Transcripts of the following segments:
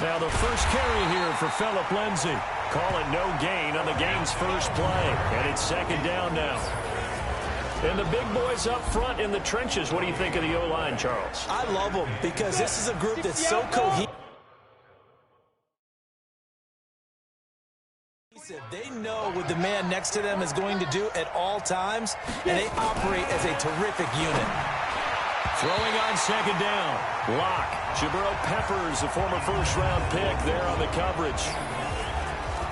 Now the first carry here for Phillip Lindsay. Call it no gain on the game's first play. And it's second down now. And the big boys up front in the trenches. What do you think of the O-line, Charles? I love them because this is a group that's so cohesive. They know what the man next to them is going to do at all times, and they operate as a terrific unit. Throwing on second down. Lock. Jabril Peppers, a former first-round pick there on the coverage.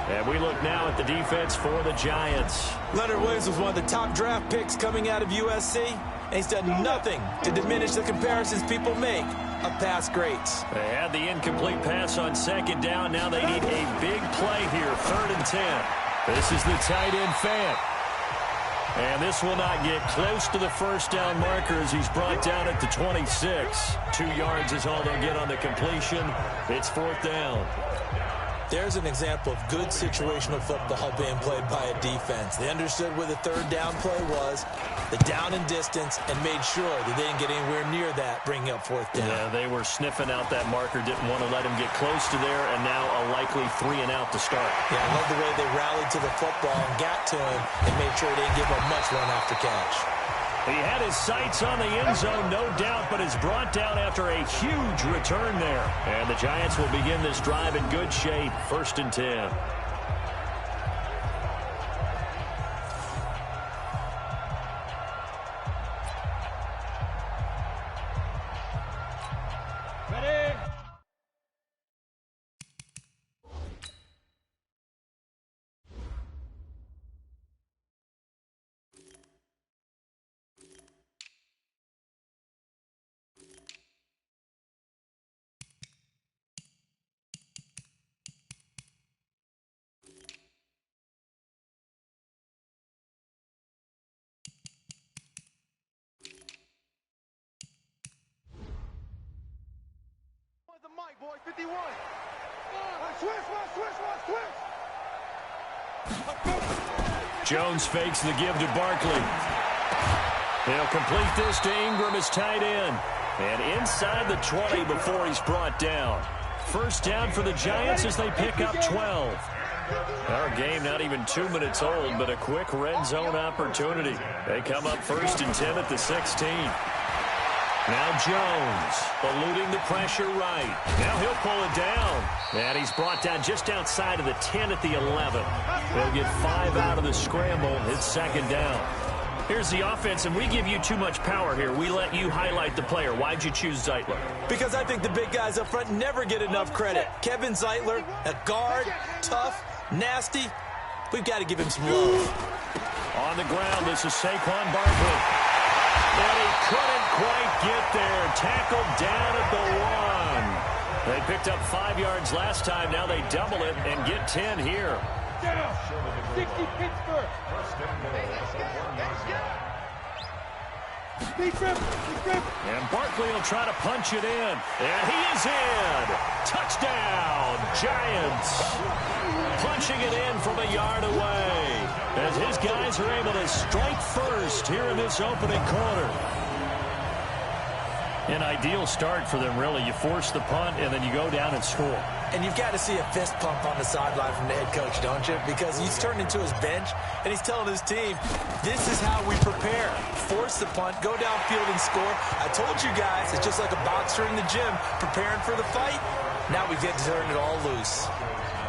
And we look now at the defense for the Giants. Leonard Williams was one of the top draft picks coming out of USC, and he's done nothing to diminish the comparisons people make of past greats. They had the incomplete pass on second down. Now they need a big play here, 3rd and 10. This is the tight end Fant. And this will not get close to the first down marker as he's brought down at the 26. 2 yards is all they'll get on the completion. It's 4th down. There's an example of good situational football being played by a defense. They understood where the 3rd down play was, the down and distance, and made sure that they didn't get anywhere near that, bringing up 4th down. Yeah, they were sniffing out that marker, didn't want to let him get close to there, and now a likely 3 and out to start. Yeah, I love the way they rallied to the football and got to him and made sure they didn't give him much run after catch. He had his sights on the end zone, no doubt, but is brought down after a huge return there. And the Giants will begin this drive in good shape, 1st and 10. Ready? The mic, boy, 51. Switch. Jones fakes the give to Barkley. He'll complete this to Ingram as tight end. And inside the 20 before he's brought down. First down for the Giants as they pick up 12. Our game not even 2 minutes old, but a quick red zone opportunity. They come up 1st and 10 at the 16. Now Jones, eluding the pressure right. Now he'll pull it down. And he's brought down just outside of the 10 at the 11. They'll get 5 out of the scramble. It's second down. Here's the offense, and we give you too much power here. We let you highlight the player. Why'd you choose Zeitler? Because I think the big guys up front never get enough credit. Kevin Zeitler, a guard, tough, nasty. We've got to give him some love. On the ground, this is Saquon Barkley. And he couldn't quite get there. Tackled down at the 1. They picked up 5 yards last time. Now they double it and get 10 here. 60 Pittsburgh. And Barkley will try to punch it in. And he is in. Touchdown, Giants. Punching it in from a yard away. As his guys are able to strike first here in this opening quarter. An ideal start for them, really. You force the punt, and then you go down and score. And you've got to see a fist pump on the sideline from the head coach, don't you? Because he's turned into his bench, and he's telling his team, this is how we prepare. Force the punt, go downfield and score. I told you guys, it's just like a boxer in the gym preparing for the fight. Now we get to turn it all loose.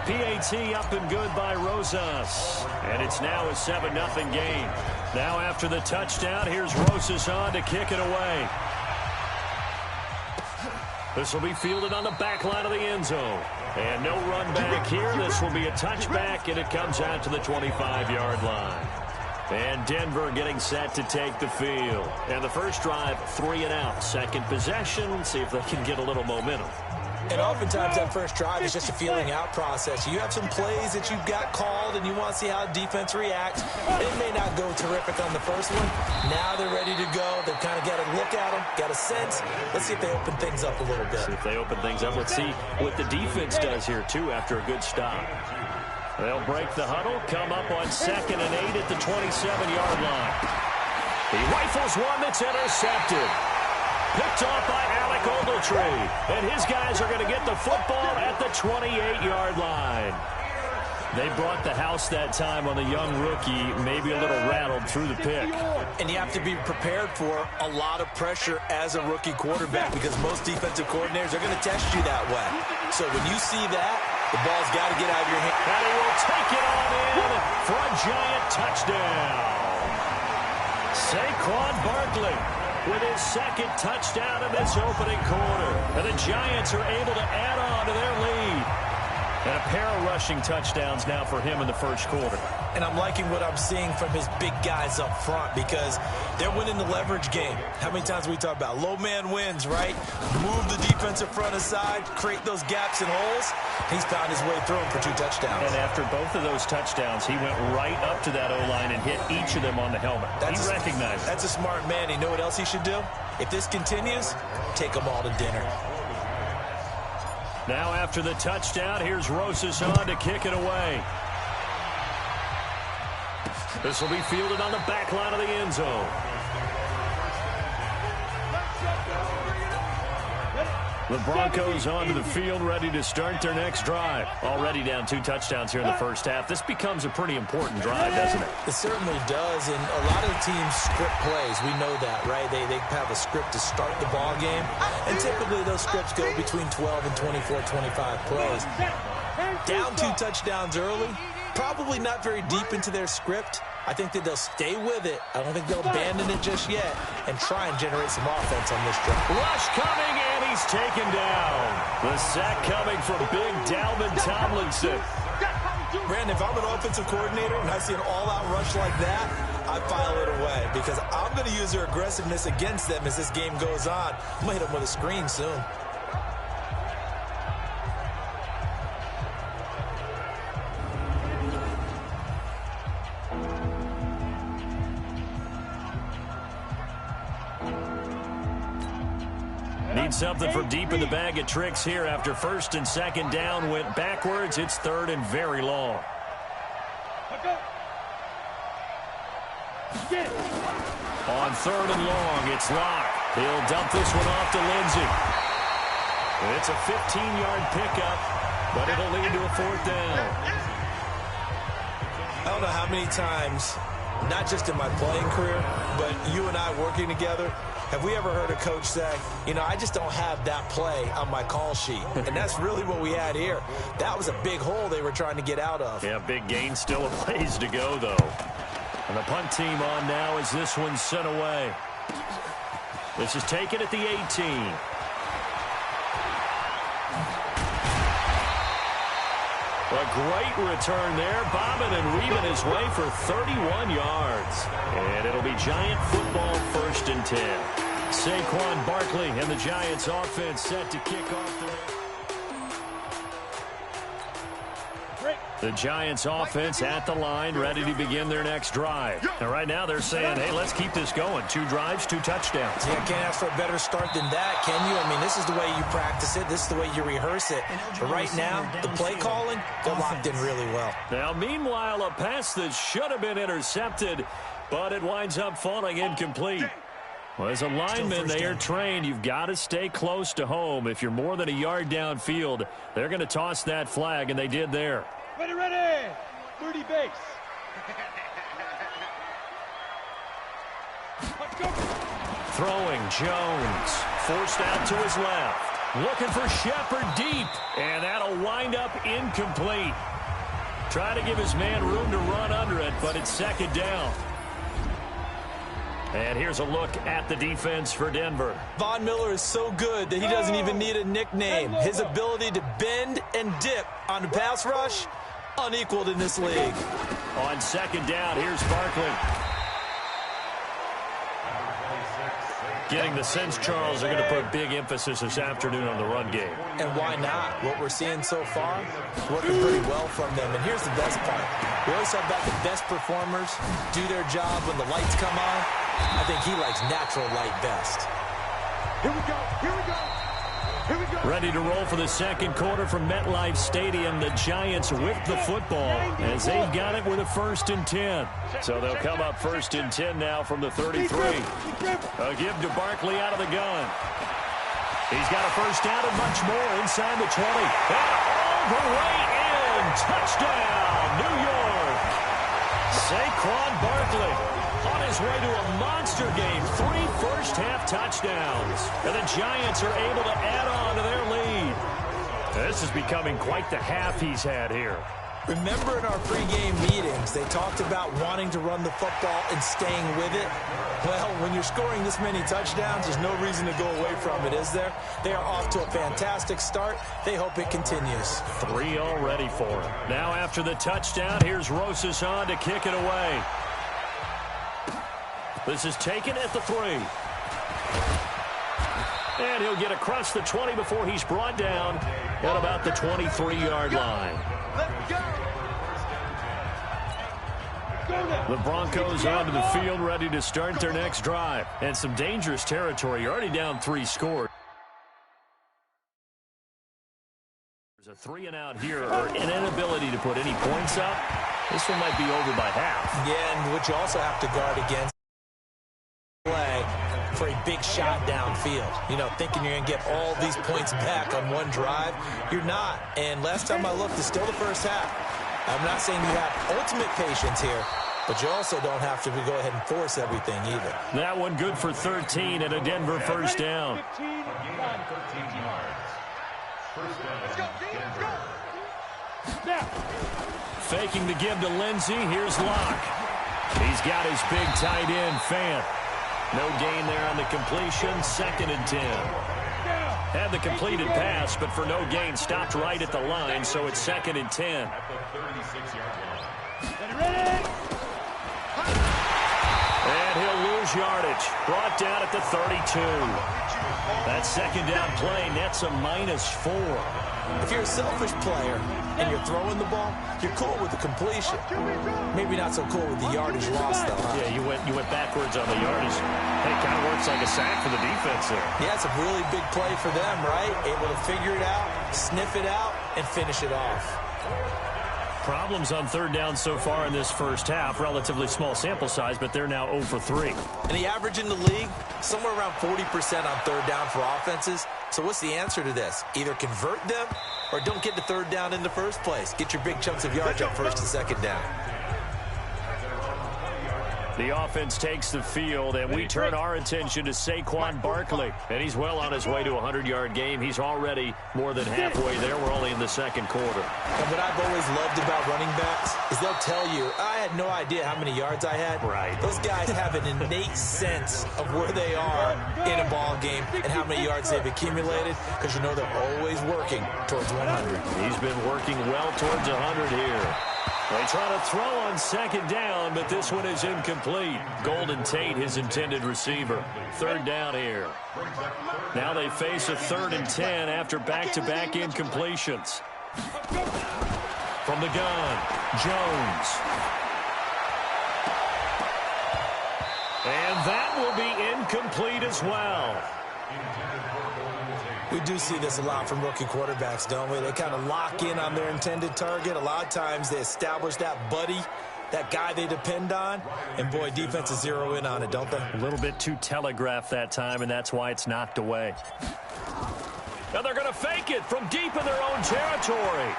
PAT up and good by Rosas. And it's now a 7-0 game. Now after the touchdown, here's Rosas on to kick it away. This will be fielded on the back line of the end zone. And no run back here. This will be a touchback, and it comes out to the 25-yard line. And Denver getting set to take the field. And the first drive, 3 and out. Second possession, see if they can get a little momentum. And oftentimes that first drive is just a feeling out process. You have some plays that you've got called and you want to see how defense reacts. It may not go terrific on the first one. Now they're ready to go. They've kind of got to look at them, got a sense. Let's see if they open things up a little bit. See if they open things up. Let's see what the defense does here, too, after a good stop. They'll break the huddle, come up on 2nd and 8 at the 27-yard line. He rifles one that's intercepted. Picked off by Alec Ogletree. And his guys are going to get the football at the 28-yard line. They brought the house that time on the young rookie, maybe a little rattled through the pick. And you have to be prepared for a lot of pressure as a rookie quarterback because most defensive coordinators are going to test you that way. So when you see that, the ball's got to get out of your hand. And he will take it on in for a Giant touchdown. Saquon Barkley with his second touchdown in this opening quarter. And the Giants are able to add on to their lead. And a pair of rushing touchdowns now for him in the first quarter. And I'm liking what I'm seeing from his big guys up front because they're winning the leverage game. How many times we talk about low man wins, right? Move the defensive front aside, create those gaps and holes. He's found his way through them for 2 touchdowns. And after both of those touchdowns, he went right up to that O-line and hit each of them on the helmet. He recognized it. That's a smart man. You know what else he should do? If this continues, take them all to dinner. Now after the touchdown, here's Rosas on to kick it away. This will be fielded on the back line of the end zone. The Broncos onto the field, ready to start their next drive. Already down 2 touchdowns here in the first half. This becomes a pretty important drive, doesn't it? It certainly does, and a lot of the teams script plays. We know that, right? They have a script to start the ball game, and typically those scripts go between 12 and 24, 25 plays. Down 2 touchdowns early, probably not very deep into their script. I think that they'll stay with it. I don't think they'll abandon it just yet and try and generate some offense on this drive. Rush coming, and he's taken down. The sack coming from big Dalvin Tomlinson. Brandon, if I'm an offensive coordinator and I see an all-out rush like that, I file it away because I'm going to use their aggressiveness against them as this game goes on. I'm going to hit them with a screen soon. Need something from deep in the bag of tricks here after first and second down went backwards. It's third and very long. On third and long, it's Locke. He'll dump this one off to Lindsey. It's a 15-yard pickup, but it'll lead to a 4th down. I don't know how many times, not just in my playing career, but you and I working together, have we ever heard a coach say, you know, I just don't have that play on my call sheet? And that's really what we had here. That was a big hole they were trying to get out of. Yeah, big gain, still a ways to go, though. And the punt team on now as this one's sent away. This is taken at the 18. A great return there, bobbing and weaving his way for 31 yards. And it'll be Giant football 1st and 10. Saquon Barkley and the Giants offense set to kick off the Giants offense at the line, ready to begin their next drive. And right now they're saying, hey, let's keep this going. 2 drives, 2 touchdowns. Yeah, can't ask for a better start than that, can you? I mean, this is the way you practice it. This is the way you rehearse it. But right now, the play calling, they're locked in really well. Now, meanwhile, a pass that should have been intercepted, but it winds up falling incomplete. Well, as a lineman, they are trained. You've got to stay close to home. If you're more than a yard downfield, they're going to toss that flag, and they did there. Ready. 30 base. Let's go. Throwing Jones. Forced out to his left. Looking for Shepard deep. And that'll wind up incomplete. Try to give his man room to run under it, but it's 2nd down. And here's a look at the defense for Denver. Von Miller is so good that he doesn't even need a nickname. His ability to bend and dip on the pass rush, unequaled in this league. On 2nd down, here's Barkley. Getting the sense Charles are going to put big emphasis this afternoon on the run game. And why not? What we're seeing so far, working pretty well from them. And here's the best part. We always talk about the best performers do their job when the lights come on. I think he likes natural light best. Here we go. Here we go. Ready to roll for the second quarter from MetLife Stadium. The Giants with the football as they've got it with a 1st and 10. So they'll come up 1st and 10 now from the 33. A give to Barkley out of the gun. He's got a first down and much more inside the 20. And all the way in. Touchdown, New York. Saquon Barkley on his way to a monster game. 3 first-half touchdowns. And the Giants are able to add on to their lead. This is becoming quite the half he's had here. Remember in our pregame meetings, they talked about wanting to run the football and staying with it? Well, when you're scoring this many touchdowns, there's no reason to go away from it, is there? They are off to a fantastic start. They hope it continues. 3 already for him. Now after the touchdown, here's Rosas on to kick it away. This is taken at the 3. And he'll get across the 20 before he's brought down at about the 23-yard line. The Broncos onto the field, ready to start their next drive. And some dangerous territory. You're already down 3 scores. There's a 3-and-out here, or an inability to put any points up. This one might be over by half. Yeah, and what you also have to guard against play for a big shot downfield. You know, thinking you're going to get all these points back on one drive. You're not. And last time I looked, it's still the first half. I'm not saying you have ultimate patience here, but you also don't have to go ahead and force everything either. That one good for 13 and a Denver first down. Faking the give to Lindsey. Here's Locke. He's got his big tight end, Fant. No gain there on the completion. 2nd and 10. Had the completed pass, but for no gain, stopped right at the line, so it's 2nd and 10. And he'll lose yardage. Brought down at the 32. That 2nd down play nets a -4. If you're a selfish player and you're throwing the ball, you're cool with the completion. Maybe not so cool with the yardage loss, though, huh? Yeah, you went backwards on the yardage. Hey, it kind of works like a sack for the defense there. Yeah, it's a really big play for them, right? Able to figure it out, sniff it out, and finish it off. Problems on 3rd down so far in this first half. Relatively small sample size, but they're now 0 for 3. And the average in the league, somewhere around 40% on 3rd down for offenses. So what's the answer to this? Either convert them or don't get to 3rd down in the first place. Get your big chunks of yards up 1st and 2nd down. The offense takes the field, and we turn our attention to Saquon Barkley. And he's well on his way to a 100-yard game. He's already more than halfway there. We're only in the 2nd quarter. And what I've always loved about running backs is they'll tell you, I had no idea how many yards I had. Right. Those guys have an innate sense of where they are in a ball game and how many yards they've accumulated, because you know they're always working towards 100. He's been working well towards 100 here. They try to throw on 2nd down, but this one is incomplete. Golden Tate, his intended receiver. 3rd down here. Now they face a 3rd and 10 after back-to-back incompletions. From the gun, Jones. And that will be incomplete as well. We do see this a lot from rookie quarterbacks, don't we? They kind of lock in on their intended target. A lot of times they establish that buddy, that guy they depend on, and boy, defenses zero in on it, don't they? A little bit too telegraphed that time, and that's why it's knocked away. Now they're going to fake it from deep in their own territory.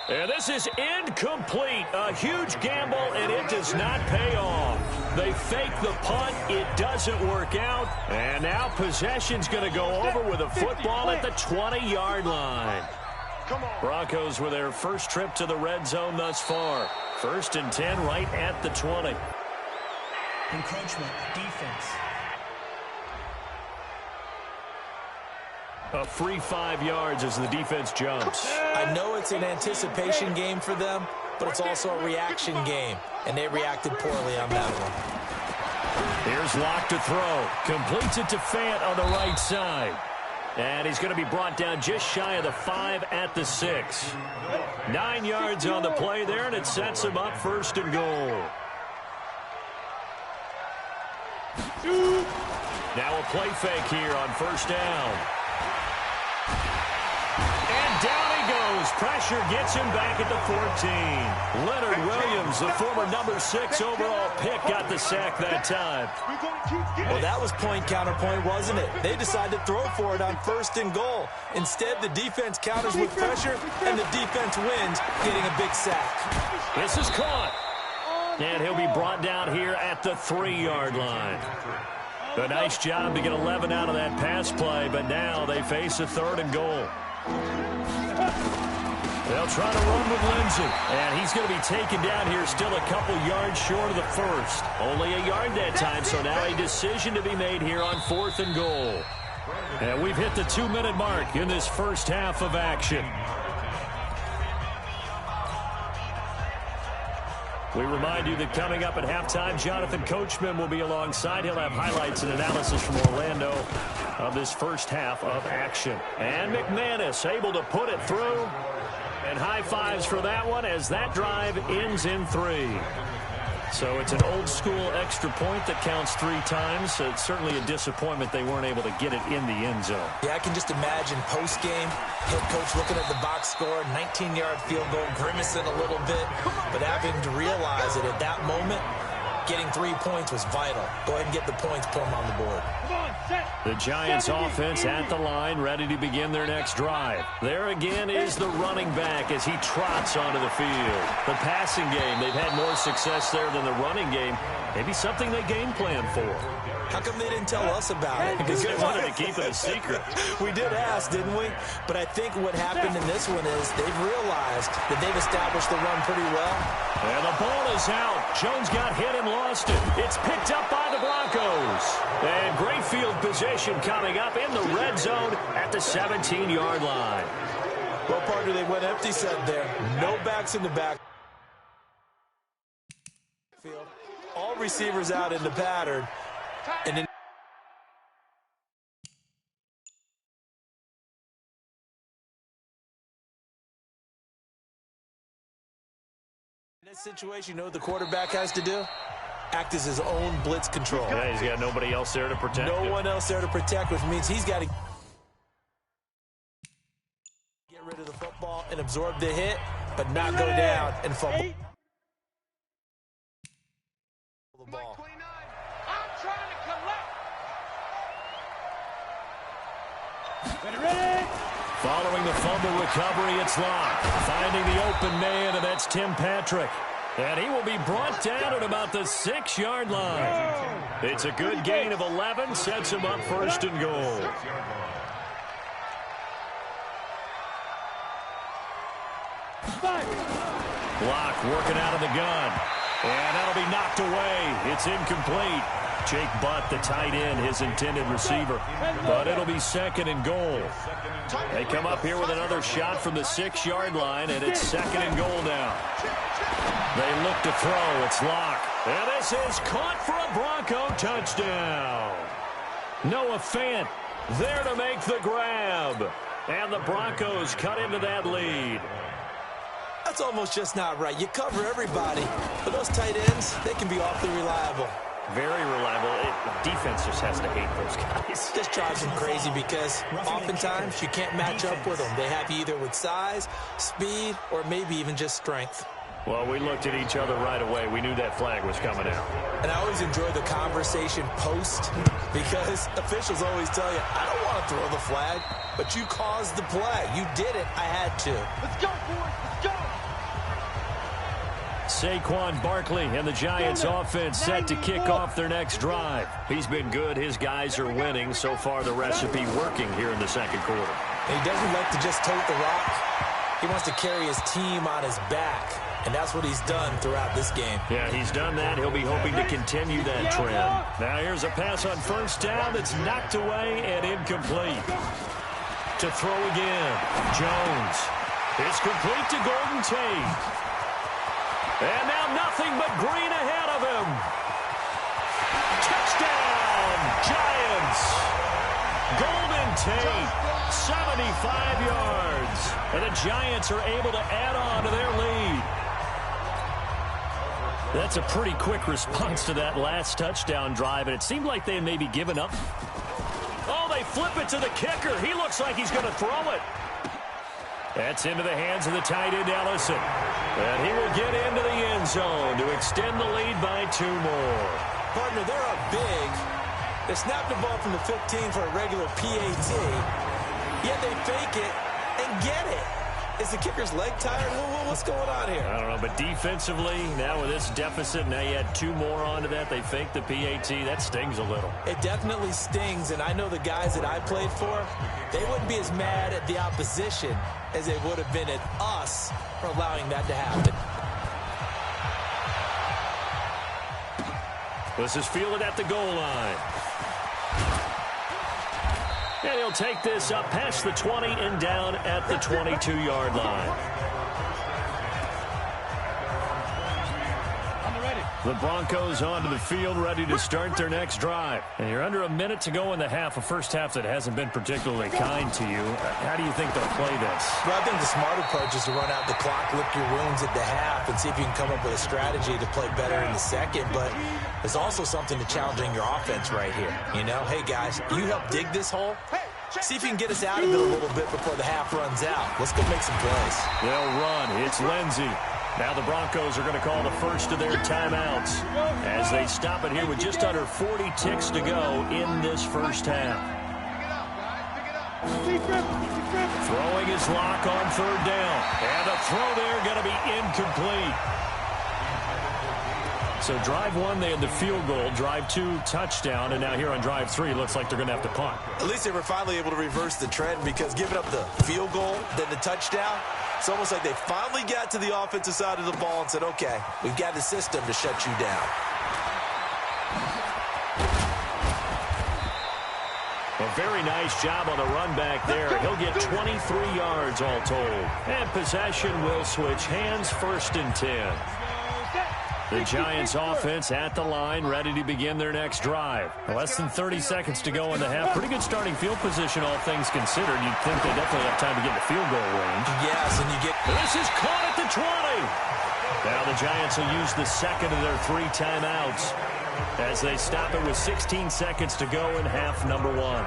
And this is incomplete. A huge gamble, and it does not pay off. They fake the punt. It doesn't work out. And now possession's going to go over with a football at the 20-yard line. Broncos with their first trip to the red zone thus far. 1st and 10 right at the 20. Encroachment, defense. A free 5 yards as the defense jumps. I know it's an anticipation game for them, but it's also a reaction game, and they reacted poorly on that one. Here's Locke to throw. Completes it to Fant on the right side. And he's going to be brought down just shy of the 5 at the 6. 9 yards on the play there, and it sets him up 1st and goal. Now a play fake here on 1st down. pressure gets him back at the 14. Leonard Williams, the former number 6 overall pick, got the sack that time. Well, that was point counterpoint, wasn't it? They decided to throw for it on 1st and goal. Instead, the defense counters with pressure, and the defense wins, getting a big sack. This is caught. And he'll be brought down here at the 3-yard line. A nice job to get 11 out of that pass play, but now they face a 3rd and goal. They'll try to run with Lindsey, and he's going to be taken down here still a couple yards short of the 1st. Only a yard that time, so now a decision to be made here on 4th and goal. And we've hit the 2-minute mark in this first half of action. We remind you that coming up at halftime, Jonathan Coachman will be alongside. He'll have highlights and analysis from Orlando of this first half of action. And McManus able to put it through. And high fives for that one as that drive ends in 3. So it's an old-school extra point that counts 3 times. So it's certainly a disappointment they weren't able to get it in the end zone. Yeah, I can just imagine post-game, head coach looking at the box score, 19-yard field goal, grimacing a little bit, but having to realize that at that moment, getting 3 points was vital. Go ahead and get the points, put them on the board. The Giants offense at the line, ready to begin their next drive. There again is the running back as he trots onto the field. The passing game, they've had more success there than the running game. Maybe something they game plan for. How come they didn't tell us about it? Because they wanted to keep it a secret. We did ask, didn't we? But I think what happened in this one is they've realized that they've established the run pretty well. And the ball is out. Jones got hit and lost it. It's picked up by the Broncos. And great field position coming up in the red zone at the 17-yard line. Well, partner, they went empty set there. No backs in the back. All receivers out in the pattern. And in this situation, you know what the quarterback has to do? Act as his own blitz control. Yeah, he's got nobody else there to protect him. No one else there to protect, which means he's got to get rid of the football and absorb the hit, but not go down and fumble the ball. I'm trying to collect. Ready? Following the fumble recovery, it's Locke. Finding the open man, and that's Tim Patrick. And he will be brought down at about the 6-yard line. It's a good gain of 11, sets him up 1st and goal. Locke working out of the gun. And that'll be knocked away. It's incomplete. Jake Butt, the tight end, his intended receiver. But it'll be 2nd and goal. They come up here with another shot from the 6-yard line, and it's 2nd and goal now. They look to throw. It's Locke. And this is caught for a Bronco touchdown. Noah Fant there to make the grab. And the Broncos cut into that lead. That's almost just not right. You cover everybody. But those tight ends, they can be awfully reliable. Very reliable. Defense just has to hate those guys. This drives them crazy because oftentimes you can't match up with them. They have you either with size, speed, or maybe even just strength. Well, we looked at each other right away. We knew that flag was coming out. And I always enjoy the conversation post because officials always tell you, I don't want to throw the flag, but you caused the play. You did it. I had to. Let's go, boys. Let's go. Saquon Barkley and the Giants offense set to kick off their next drive. He's been good. His guys are winning. So far, the recipe working here in the 2nd quarter. And he doesn't like to just tote the rock. He wants to carry his team on his back. And that's what he's done throughout this game. Yeah, he's done that. He'll be hoping to continue that trend. Now here's a pass on 1st down that's knocked away and incomplete. To throw again. Jones. It's complete to Golden Tate. And now nothing but green ahead of him. Touchdown, Giants. Golden Tate, 75 yards. And the Giants are able to add on to their lead. That's a pretty quick response to that last touchdown drive, and it seemed like they had maybe given up. Oh, they flip it to the kicker. He looks like he's going to throw it. That's into the hands of the tight end, Ellison. And he will get into the end zone to extend the lead by 2 more. Partner, they're up big. They snapped the ball from the 15 for a regular PAT. Yet they fake it and get it. Is the kicker's leg tired? What's going on here? I don't know, but defensively, now with this deficit, now you add 2 more onto that. They faked the PAT. That stings a little. It definitely stings, and I know the guys that I played for, they wouldn't be as mad at the opposition as they would have been at us for allowing that to happen. This is fielded at the goal line. And he'll take this up past the 20 and down at the 22-yard line. The Broncos onto the field, ready to start their next drive. And you're under a minute to go in the half, a first half that hasn't been particularly kind to you. How do you think they'll play this? Well, I think the smart approach is to run out the clock, lick your wounds at the half, and see if you can come up with a strategy to play better in the second. But there's also something to challenging your offense right here. You know, hey, guys, you help dig this hole. See if you can get us out of it a little bit before the half runs out. Let's go make some plays. They'll run. It's Lindsey. Now the Broncos are going to call the first of their timeouts as they stop it here with just under 40 ticks to go in this first half. Throwing his lock on 3rd down. And a throw there going to be incomplete. So drive 1, they had the field goal. Drive 2, touchdown. And now here on drive 3, looks like they're going to have to punt. At least they were finally able to reverse the trend, because giving up the field goal, then the touchdown, it's almost like they finally got to the offensive side of the ball and said, okay, we've got the system to shut you down. A very nice job on the run back there. He'll get 23 yards all told. And possession will switch hands, 1st and 10. The Giants offense at the line, ready to begin their next drive. Less than 30 seconds to go in the half. Pretty good starting field position, all things considered. You'd think they definitely have time to get in the field goal range. Yes, and you get... This is caught at the 20. Now the Giants will use the second of their 3 timeouts as they stop it with 16 seconds to go in half number 1.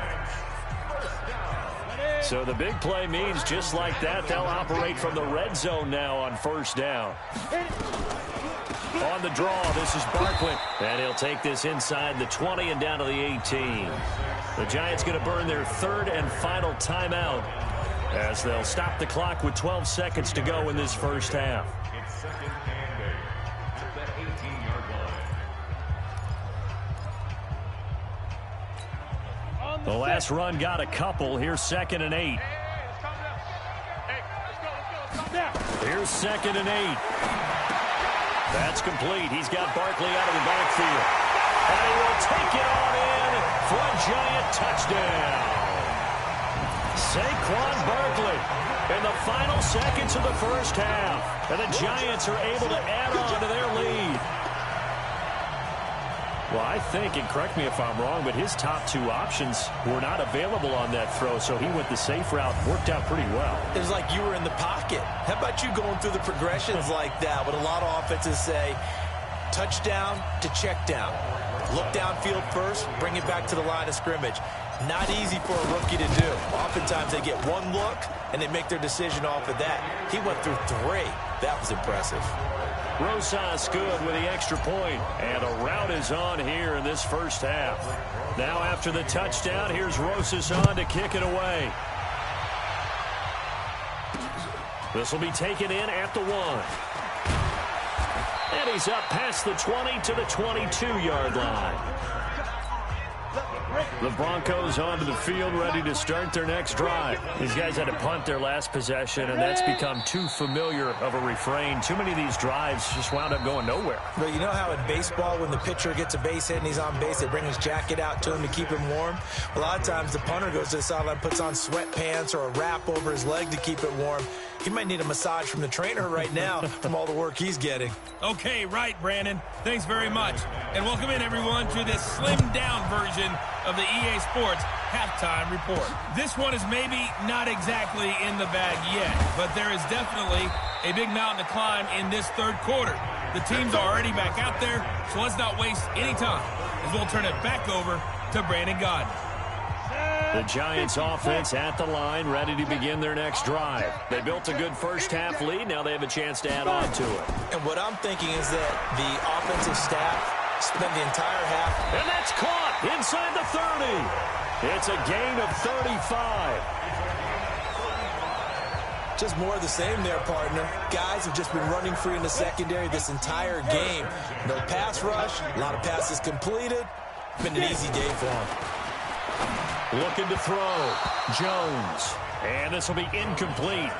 So the big play means just like that, they'll operate from the red zone now on 1st down. On the draw, this is Barkley. And he'll take this inside the 20 and down to the 18. The Giants going to burn their 3rd and final timeout as they'll stop the clock with 12 seconds to go in this first half. The last run got a couple. Here's 2nd and 8. Here's 2nd and 8. That's complete. He's got Barkley out of the backfield. And he will take it on in for a Giant touchdown. Saquon Barkley in the final seconds of the first half. And the Giants are able to add on to their lead. Well, I think, and correct me if I'm wrong, but his top 2 options were not available on that throw, so he went the safe route. Worked out pretty well. It was like you were in the pocket. How about you going through the progressions like that? What a lot of offenses say, touchdown to check down. Look downfield first, bring it back to the line of scrimmage. Not easy for a rookie to do. Oftentimes they get 1 look, and they make their decision off of that. He went through 3. That was impressive. Rosas good with the extra point, and a rout is on here in this first half. Now after the touchdown, here's Rosas on to kick it away. This will be taken in at the 1. And he's up past the 20 to the 22-yard line. The Broncos onto the field, ready to start their next drive. These guys had to punt their last possession, and that's become too familiar of a refrain. Too many of these drives just wound up going nowhere. But you know how in baseball, when the pitcher gets a base hit and he's on base, they bring his jacket out to him to keep him warm? A lot of times the punter goes to the sideline, puts on sweatpants or a wrap over his leg to keep it warm. He might need a massage from the trainer right now from all the work he's getting. Okay, right, Brandon. Thanks very much. And welcome in, everyone, to this slimmed-down version of the EA Sports Halftime Report. This one is maybe not exactly in the bag yet, but there is definitely a big mountain to climb in this 3rd quarter. The teams are already back out there, so let's not waste any time as we'll turn it back over to Brandon Gaudin. The Giants offense at the line, ready to begin their next drive. They built a good first-half lead. Now they have a chance to add on to it. And what I'm thinking is that the offensive staff spent the entire half. And that's caught inside the 30. It's a gain of 35. Just more of the same there, partner. Guys have just been running free in the secondary this entire game. No pass rush, a lot of passes completed. Been an easy day for them. Looking to throw. Jones. And this will be incomplete.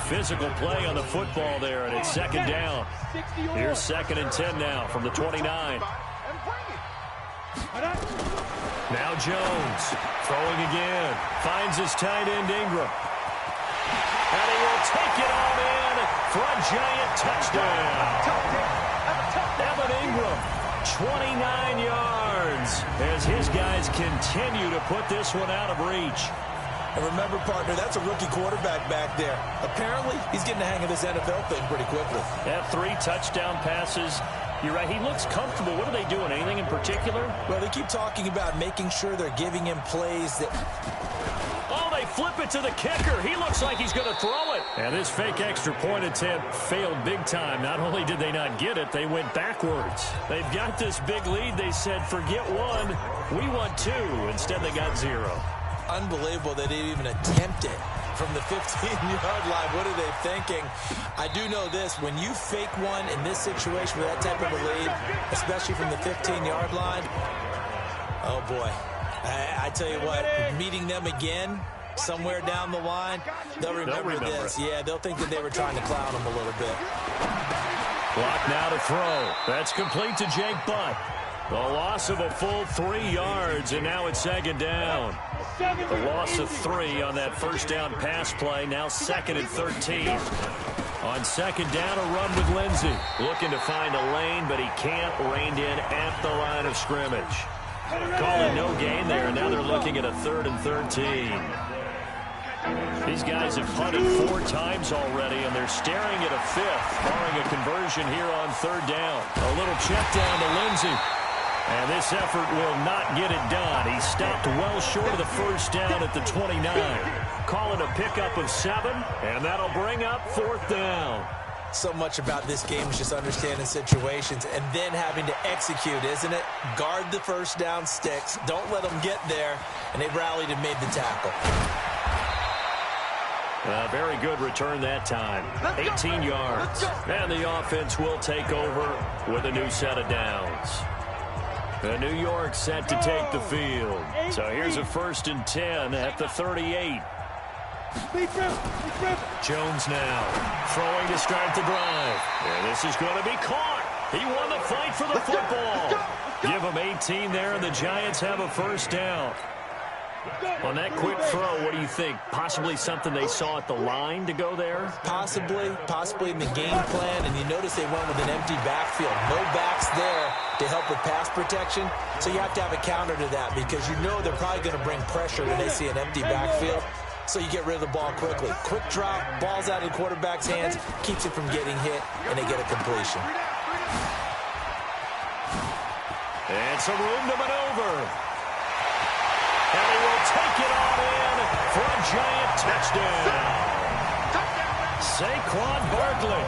Physical play on the football there, and it's second down. Here's 2nd and 10 now from the 29. Now Jones throwing again. Finds his tight end Ingram. And he will take it on in for a giant touchdown. Evan Ingram, 29 yards, as his guys continue to put this one out of reach. And remember, partner, that's a rookie quarterback back there. Apparently, he's getting the hang of this NFL thing pretty quickly. Yeah, 3 touchdown passes. You're right, he looks comfortable. What are they doing? Anything in particular? Well, they keep talking about making sure they're giving him plays that... Oh, they flip it to the kicker. He looks like he's going to throw it. And this fake extra point attempt failed big time. Not only did they not get it, they went backwards. They've got this big lead. They said, forget 1, we want 2. Instead, they got 0. Unbelievable they didn't even attempt it from the 15-yard line. What are they thinking? I do know this. When you fake one in this situation with that type of a lead, especially from the 15-yard line, oh, boy. I tell you what, meeting them again somewhere down the line, they'll remember this. Yeah, they'll think that they were trying to clown them a little bit. Clock now to throw. That's complete to Jake Butt. The loss of a full 3 yards, and now it's 2nd down. The loss of 3 on that first down pass play, now 2nd and 13. On 2nd down, a run with Lindsey. Looking to find a lane, but he can't. Reined in at the line of scrimmage. Calling no gain there, and now they're looking at a 3rd and 13. These guys have punted 4 times already, and they're staring at a 5th, barring a conversion here on 3rd down. A little check down to Lindsey. And this effort will not get it done. He stopped well short of the first down at the 29. Calling a pickup of 7, and that'll bring up 4th down. So much about this game is just understanding situations and then having to execute, isn't it? Guard the first down sticks. Don't let them get there. And they rallied and made the tackle. A very good return that time. 18 yards. And the offense will take over with a new set of downs. The New York set to take the field. So here's a 1st and 10 at the 38. Jones now throwing to start the drive. And this is going to be caught. He won the fight for the football. Give him 18 there, and the Giants have a 1st down. On that quick throw, what do you think? Possibly something they saw at the line to go there? Possibly in the game plan. And you notice they went with an empty backfield. No backs there to help with pass protection. So you have to have a counter to that because you know they're probably going to bring pressure when they see an empty backfield. So you get rid of the ball quickly. Quick drop, ball's out of the quarterback's hands, keeps it from getting hit, and they get a completion. And some room to maneuver. And he will take it on in for a giant touchdown. Saquon Barkley,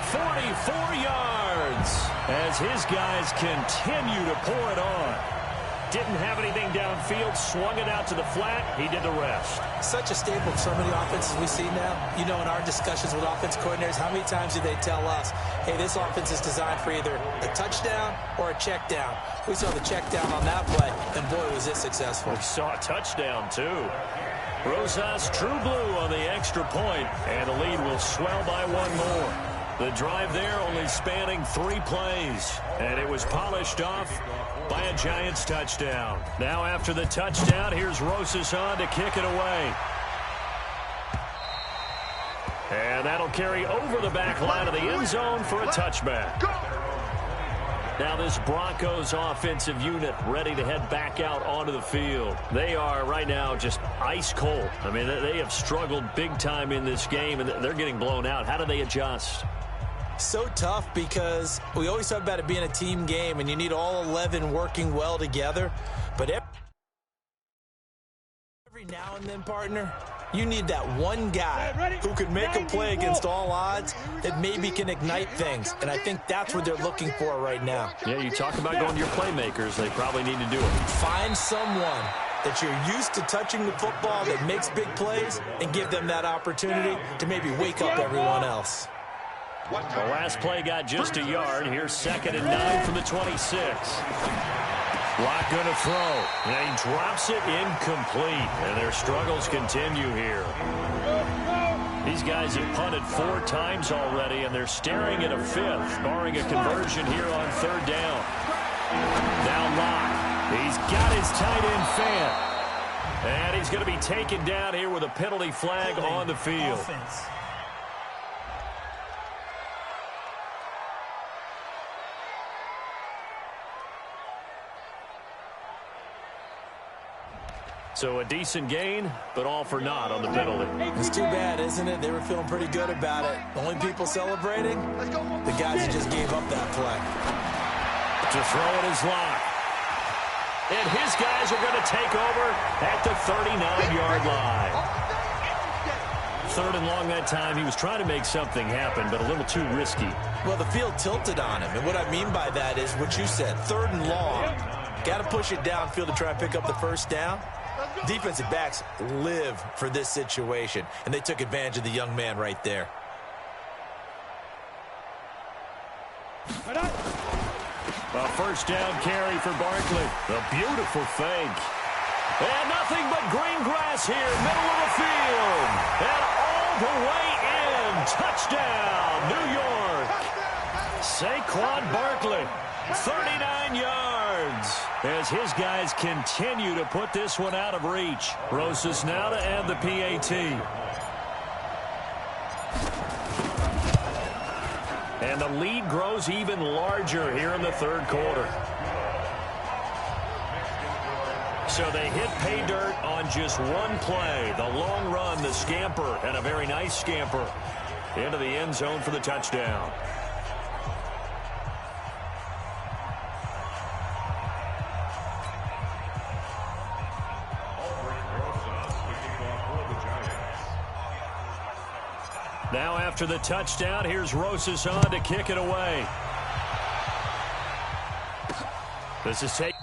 44 yards, as his guys continue to pour it on. Didn't have anything downfield, swung it out to the flat. He did the rest. Such a staple of so many offenses we see now. You know, in our discussions with offense coordinators, how many times do they tell us, hey, this offense is designed for either a touchdown or a check down. We saw the check down on that play, and boy, was it successful. We saw a touchdown, too. Rosas true blue on the extra point, and the lead will swell by 1 more. The drive there only spanning 3 plays, and it was polished off by a Giants touchdown. Now after the touchdown, here's Rosas on to kick it away. And that'll carry over the back line of the end zone for a touchback. Now this Broncos offensive unit ready to head back out onto the field. They are right now just ice cold. I mean, they have struggled big time in this game, and they're getting blown out. How do they adjust? So tough because we always talk about it being a team game, and you need all 11 working well together. But every now and then, partner, you need that one guy who can make a play against all odds that maybe can ignite things. And I think that's what they're looking for right now. Yeah, you talk about going to your playmakers. They probably need to do it. Find someone that you're used to touching the football that makes big plays and give them that opportunity to maybe wake up everyone else. The last play got just a yard. Here's 2nd and 9 from the 26. Lock going to throw. And he drops it incomplete. And their struggles continue here. These guys have punted 4 times already, and they're staring at a 5th, barring a conversion here on 3rd down. Now Lock. He's got his tight end fan. And he's going to be taken down here with a penalty flag on the field. Offense. So a decent gain, but all for naught on the penalty. It's too bad, isn't it? They were feeling pretty good about it. The only people celebrating? The guys who just gave up that play. To throw it is Lock. And his guys are going to take over at the 39-yard line. 3rd and long that time. He was trying to make something happen, but a little too risky. Well, the field tilted on him. And what I mean by that is what you said, 3rd and long. Got to push it downfield to try and pick up the first down. Defensive backs live for this situation, and they took advantage of the young man right there. A first down carry for Barkley. A beautiful fake. And nothing but green grass here, middle of the field. And all the way in. Touchdown, New York. Saquon Barkley, 39 yards. As his guys continue to put this one out of reach. Rosas now to end the PAT. And the lead grows even larger here in the 3rd quarter. So they hit pay dirt on just one play. The long run, the scamper, and a very nice scamper into the end zone for the touchdown. Now after the touchdown, here's Rosas on to kick it away. This is taken.